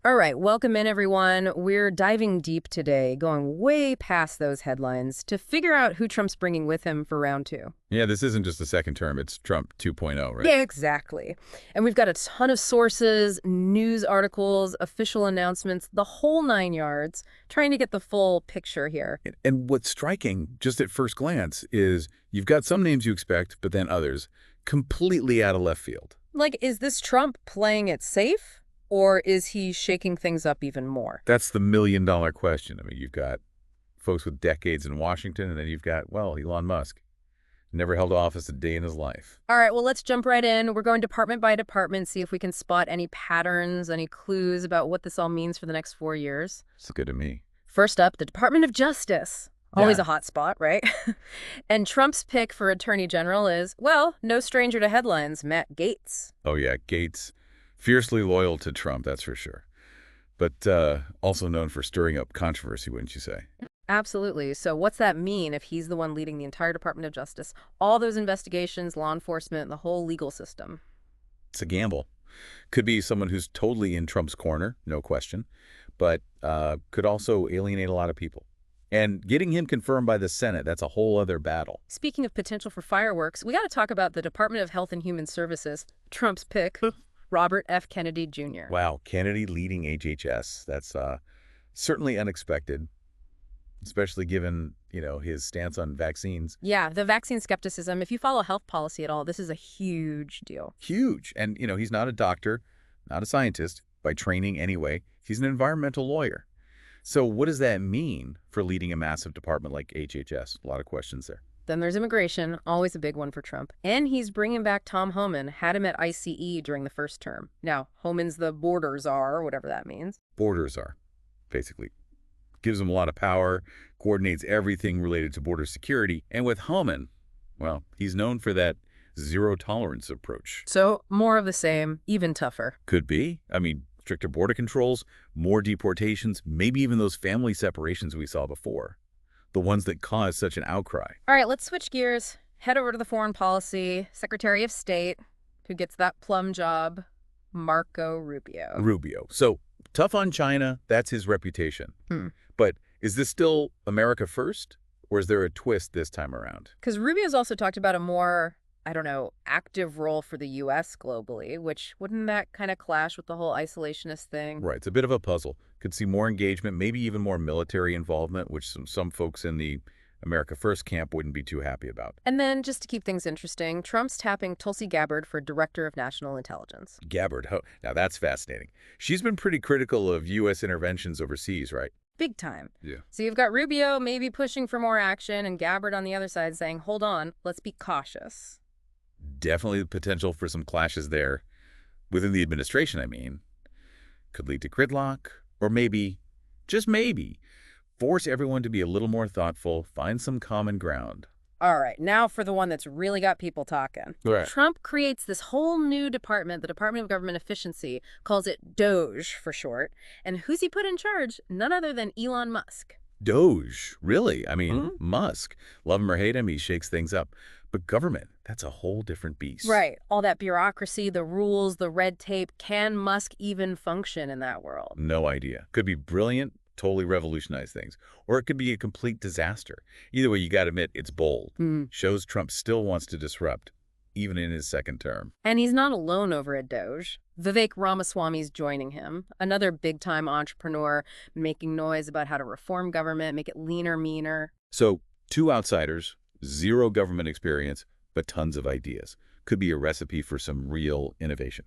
All right, welcome in, everyone. We're diving deep today, going way past those headlines to figure out who Trump's bringing with him for round two. Yeah, this isn't just a second term. It's Trump 2.0, right? Yeah, exactly. And we've got a ton of sources, news articles, official announcements, the whole nine yards, trying to get the full picture here. And what's striking, just at first glance, is you've got some names you expect, but then others completely out of left field. Like, is this Trump playing it safe? Or is he shaking things up even more? That's the million-dollar question. I mean, you've got folks with decades in Washington, and then you've got, well, Elon Musk. Never held office a day in his life. All right, well, let's jump right in. We're going department by department, see if we can spot any patterns, any clues about what this all means for the next 4 years. It's good to me. First up, the Department of Justice. Always Yeah. a hot spot, right? And Trump's pick for Attorney General is, well, no stranger to headlines, Matt Gaetz. Oh, yeah, Gaetz. Fiercely loyal to Trump, that's for sure. But also known for stirring up controversy, wouldn't you say? Absolutely. So what's that mean if he's the one leading the entire Department of Justice? All those investigations, law enforcement, the whole legal system. It's a gamble. Could be someone who's totally in Trump's corner, no question, but could also alienate a lot of people. And getting him confirmed by the Senate, that's a whole other battle. Speaking of potential for fireworks, we got to talk about the Department of Health and Human Services, Trump's pick, Robert F. Kennedy Jr. Wow, Kennedy leading HHS. That's certainly unexpected, especially given, his stance on vaccines. Yeah, the vaccine skepticism, if you follow health policy at all, this is a huge deal. Huge. And, he's not a doctor, not a scientist, by training anyway. He's an environmental lawyer. So what does that mean for leading a massive department like HHS? A lot of questions there. Then there's immigration, always a big one for Trump. And he's bringing back Tom Homan, had him at ICE during the first term. Now, Homan's the border czar, whatever that means. Border czar, basically. Gives him a lot of power, coordinates everything related to border security. And with Homan, well, he's known for that zero-tolerance approach. So, more of the same, even tougher. Could be. I mean, stricter border controls, more deportations, maybe even those family separations we saw before. The ones that caused such an outcry. All right, let's switch gears. Head over to the foreign policy, Secretary of State, who gets that plum job, Marco Rubio. Rubio. So, tough on China, that's his reputation. But is this still America first, or is there a twist this time around? Because Rubio's also talked about a more, active role for the U.S. globally, which wouldn't that kind of clash with the whole isolationist thing? Right, it's a bit of a puzzle. Could see more engagement, maybe even more military involvement, which some folks in the America First camp wouldn't be too happy about. And then, just to keep things interesting, Trump's tapping Tulsi Gabbard for Director of National Intelligence. Gabbard, now that's fascinating. She's been pretty critical of U.S. interventions overseas, right? Big time. Yeah. So you've got Rubio maybe pushing for more action and Gabbard on the other side saying, hold on, let's be cautious. Definitely the potential for some clashes there. Within the administration, I mean. Could lead to gridlock, or maybe, just maybe, force everyone to be a little more thoughtful, find some common ground. All right, now for the one that's really got people talking. Right. Trump creates this whole new department, the Department of Government Efficiency, calls it DOGE for short. And who's he put in charge? None other than Elon Musk. Doge, really? I mean, Musk. Love him or hate him, he shakes things up. But government, that's a whole different beast. Right. All that bureaucracy, the rules, the red tape. Can Musk even function in that world? No idea. Could be brilliant, totally revolutionize things. Or it could be a complete disaster. Either way, you got to admit, it's bold. Shows Trump still wants to disrupt, even in his second term. And he's not alone over at DOGE. Vivek Ramaswamy's joining him, another big-time entrepreneur making noise about how to reform government, make it leaner, meaner. So, two outsiders, zero government experience, but tons of ideas. Could be a recipe for some real innovation.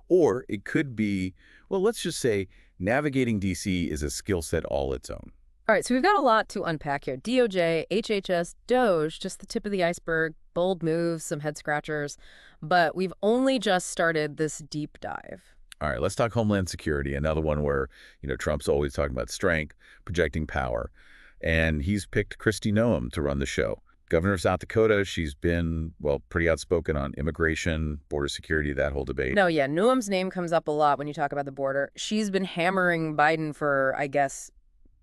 Or it could be, well, let's just say navigating D.C. is a skill set all its own. All right, so we've got a lot to unpack here. DOJ, HHS, DOGE, just the tip of the iceberg, bold moves, some head scratchers. But we've only just started this deep dive. All right, let's talk Homeland Security, another one where, Trump's always talking about strength, projecting power. And he's picked Kristi Noem to run the show. Governor of South Dakota, she's been, well, pretty outspoken on immigration, border security, that whole debate. No, yeah, Noem's name comes up a lot when you talk about the border. She's been hammering Biden for, I guess,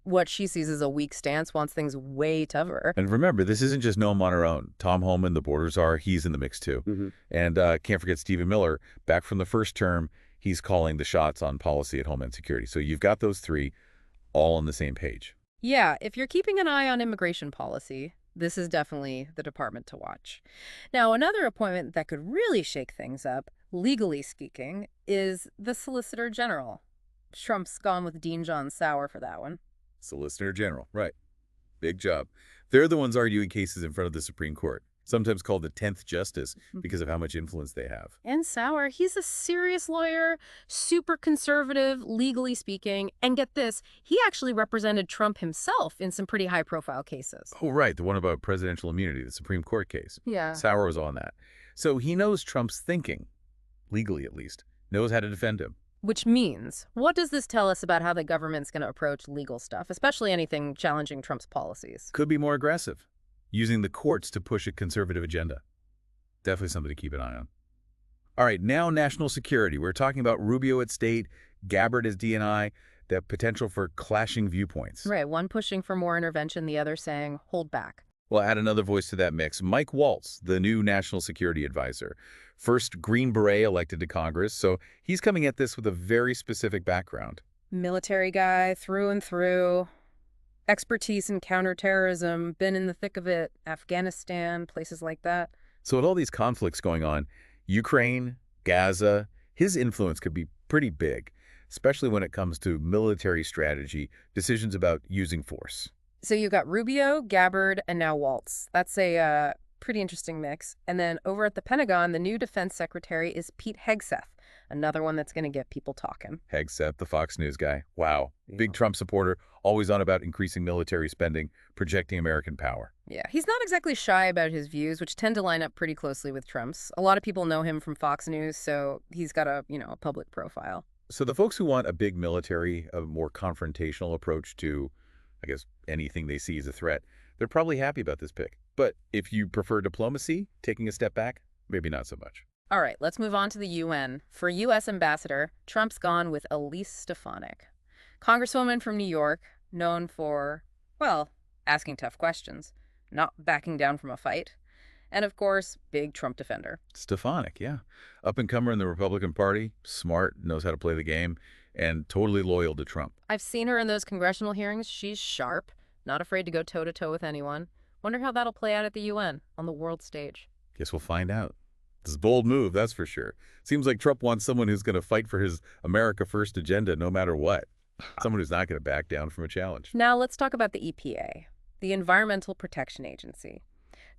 what she sees as a weak stance, wants things way tougher. And remember, this isn't just Noem on her own. Tom Homan, the border czar, he's in the mix too. And can't forget Stephen Miller, back from the first term. He's calling the shots on policy at Homeland Security. So you've got those three all on the same page. Yeah, if you're keeping an eye on immigration policy, this is definitely the department to watch. Now, another appointment that could really shake things up, legally speaking, is the Solicitor General. Trump's gone with Dean John Sauer for that one. Solicitor General, right. Big job. They're the ones arguing cases in front of the Supreme Court, sometimes called the 10th Justice because of how much influence they have. And Sauer, he's a serious lawyer, super conservative, legally speaking. And get this, he actually represented Trump himself in some pretty high-profile cases. Oh, right, the one about presidential immunity, the Supreme Court case. Yeah. Sauer was on that. So he knows Trump's thinking, legally at least, knows how to defend him. Which means, what does this tell us about how the government's going to approach legal stuff, especially anything challenging Trump's policies? Could be more aggressive, using the courts to push a conservative agenda. Definitely something to keep an eye on. All right, now national security. We're talking about Rubio at state, Gabbard as DNI, the potential for clashing viewpoints. Right, one pushing for more intervention, the other saying, hold back. We'll add another voice to that mix. Mike Waltz, the new national security advisor. First Green Beret elected to Congress, so he's coming at this with a very specific background. Military guy through and through. Expertise in counterterrorism, been in the thick of it, Afghanistan, places like that. So with all these conflicts going on, Ukraine, Gaza, his influence could be pretty big, especially when it comes to military strategy, decisions about using force. So you've got Rubio, Gabbard, and now Waltz. That's a pretty interesting mix. And then over at the Pentagon, the new defense secretary is Pete Hegseth, another one that's going to get people talking. Hegseth, the Fox News guy. Wow. Yeah. Big Trump supporter, always on about increasing military spending, projecting American power. Yeah, he's not exactly shy about his views, which tend to line up pretty closely with Trump's. A lot of people know him from Fox News, so he's got a public profile. So the folks who want a big military, a more confrontational approach to, I guess, anything they see as a threat, they're probably happy about this pick. But if you prefer diplomacy, taking a step back, maybe not so much. All right, let's move on to the UN. For U.S. Ambassador, Trump's gone with Elise Stefanik, Congresswoman from New York, known for, well, asking tough questions, not backing down from a fight, and of course, big Trump defender. Stefanik, yeah. Up-and-comer in the Republican Party, smart, knows how to play the game, and totally loyal to Trump. I've seen her in those congressional hearings. She's sharp, not afraid to go toe-to-toe with anyone. Wonder how that'll play out at the UN, on the world stage. Guess we'll find out. This is a bold move, that's for sure. Seems like Trump wants someone who's going to fight for his America First agenda no matter what. Someone who's not going to back down from a challenge. Now let's talk about the EPA, the Environmental Protection Agency.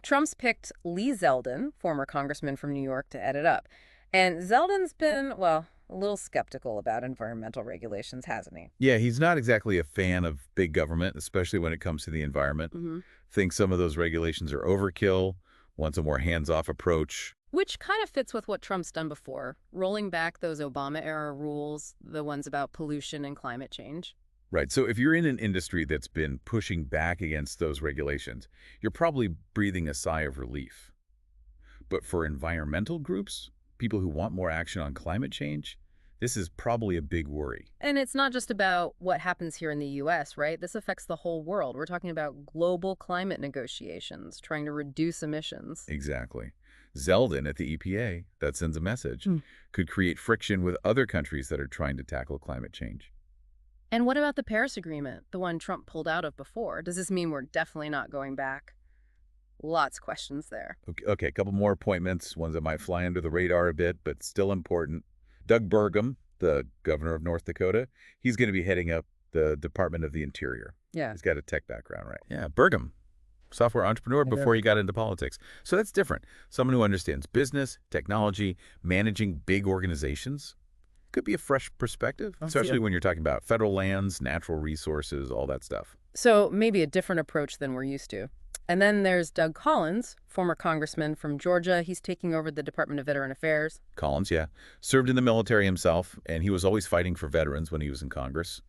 Trump's picked Lee Zeldin, former congressman from New York, to head it up. And Zeldin's been, well, a little skeptical about environmental regulations, hasn't he? Yeah, he's not exactly a fan of big government, especially when it comes to the environment. Thinks some of those regulations are overkill, wants a more hands-off approach. Which kind of fits with what Trump's done before, rolling back those Obama-era rules, the ones about pollution and climate change. Right, so if you're in an industry that's been pushing back against those regulations, you're probably breathing a sigh of relief. But for environmental groups, people who want more action on climate change, this is probably a big worry. And it's not just about what happens here in the U.S., right? This affects the whole world. We're talking about global climate negotiations, trying to reduce emissions. Exactly. Zeldin at the EPA, that sends a message, could create friction with other countries that are trying to tackle climate change. And what about the Paris Agreement, the one Trump pulled out of before? Does this mean we're definitely not going back? Lots of questions there. Okay, a couple more appointments, ones that might fly under the radar a bit, but still important. Doug Burgum, the governor of North Dakota, he's going to be heading up the Department of the Interior. Yeah. He's got a tech background, right? Yeah, Burgum, software entrepreneur before he got into politics. So that's different. Someone who understands business, technology, managing big organizations. Could be a fresh perspective, especially when you're talking about federal lands, natural resources, all that stuff. So maybe a different approach than we're used to. And then there's Doug Collins, former congressman from Georgia. He's taking over the Department of Veteran Affairs. Collins, yeah. Served in the military himself, and he was always fighting for veterans when he was in Congress.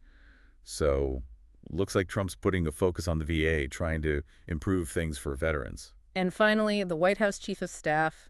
So looks like Trump's putting a focus on the VA, trying to improve things for veterans. And finally, the White House Chief of Staff.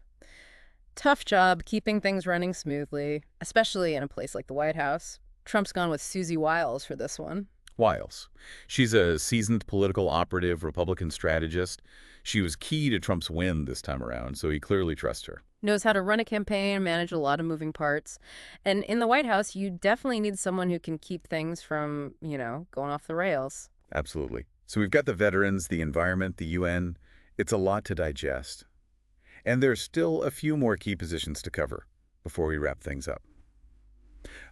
Tough job keeping things running smoothly, especially in a place like the White House. Trump's gone with Susie Wiles for this one. Wiles. She's a seasoned political operative, Republican strategist. She was key to Trump's win this time around, so he clearly trusts her. knows how to run a campaign, manage a lot of moving parts. And in the White House, you definitely need someone who can keep things from, going off the rails. Absolutely. So we've got the veterans, the environment, the UN. It's a lot to digest. And there's still a few more key positions to cover before we wrap things up.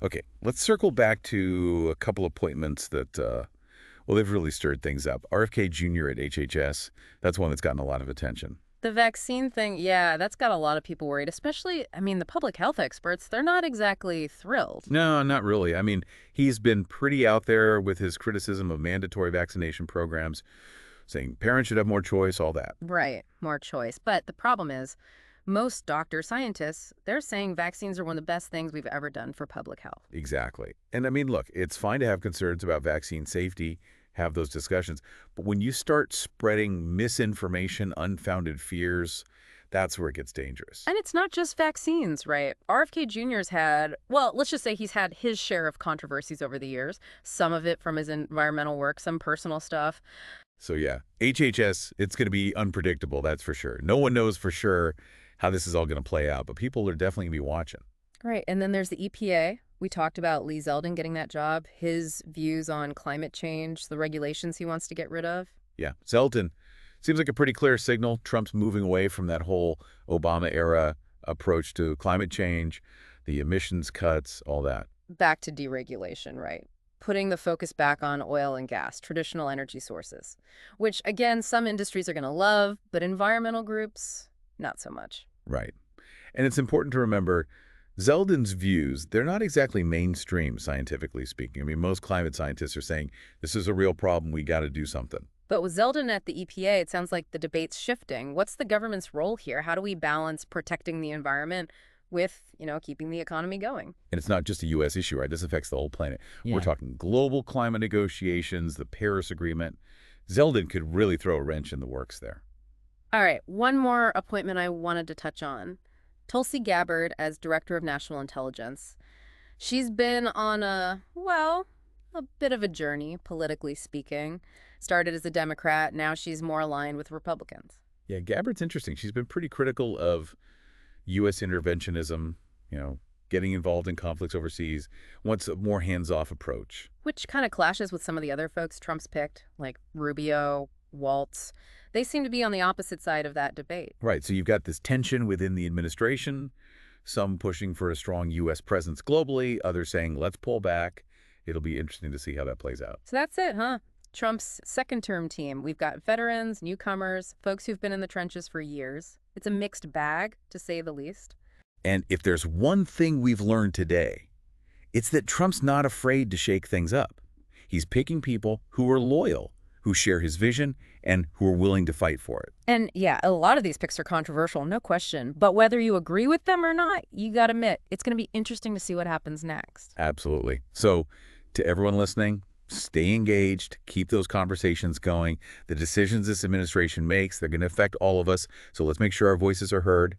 Okay, let's circle back to a couple appointments that, well, they've really stirred things up. RFK Jr. at HHS, that's one that's gotten a lot of attention. The vaccine thing, yeah, that's got a lot of people worried, especially, the public health experts, they're not exactly thrilled. No, not really. I mean, he's been pretty out there with his criticism of mandatory vaccination programs, saying parents should have more choice, all that. Right, more choice. But the problem is, most doctors, scientists, they're saying vaccines are one of the best things we've ever done for public health. Exactly. And I mean, look, it's fine to have concerns about vaccine safety, have those discussions, but when you start spreading misinformation, unfounded fears, that's where it gets dangerous. And it's not just vaccines, right? RFK Jr.'s had, well, let's just say he's had his share of controversies over the years, some of it from his environmental work, some personal stuff. So yeah, HHS, it's going to be unpredictable, that's for sure. No one knows for sure how this is all going to play out, but people are definitely going to be watching. Right, and then there's the EPA. We talked about Lee Zeldin getting that job, his views on climate change, the regulations he wants to get rid of. Yeah, Zeldin seems like a pretty clear signal. Trump's moving away from that whole Obama-era approach to climate change, the emissions cuts, all that. Back to deregulation, right? Putting the focus back on oil and gas, traditional energy sources, which, again, some industries are going to love, but environmental groups, not so much. Right. And it's important to remember Zeldin's views, they're not exactly mainstream, scientifically speaking. I mean, most climate scientists are saying, this is a real problem, we got to do something. But with Zeldin at the EPA, it sounds like the debate's shifting. What's the government's role here? How do we balance protecting the environment with, keeping the economy going? And it's not just a U.S. issue, right? This affects the whole planet. Yeah. We're talking global climate negotiations, the Paris Agreement. Zeldin could really throw a wrench in the works there. All right, one more appointment I wanted to touch on. Tulsi Gabbard as Director of National Intelligence. She's been on a bit of a journey, politically speaking. Started as a Democrat, now she's more aligned with Republicans. Yeah, Gabbard's interesting. She's been pretty critical of U.S. interventionism, getting involved in conflicts overseas, wants a more hands-off approach. Which kind of clashes with some of the other folks Trump's picked, like Rubio, Waltz. They seem to be on the opposite side of that debate. Right, so you've got this tension within the administration, some pushing for a strong U.S. presence globally, others saying, let's pull back. It'll be interesting to see how that plays out. So that's it, huh? Trump's second-term team. We've got veterans, newcomers, folks who've been in the trenches for years. It's a mixed bag, to say the least. And if there's one thing we've learned today, it's that Trump's not afraid to shake things up. He's picking people who are loyal, who share his vision, and who are willing to fight for it. And yeah, a lot of these picks are controversial, no question. But whether you agree with them or not, you got to admit, it's going to be interesting to see what happens next. Absolutely. So to everyone listening, stay engaged, keep those conversations going. The decisions this administration makes, they're going to affect all of us. So let's make sure our voices are heard.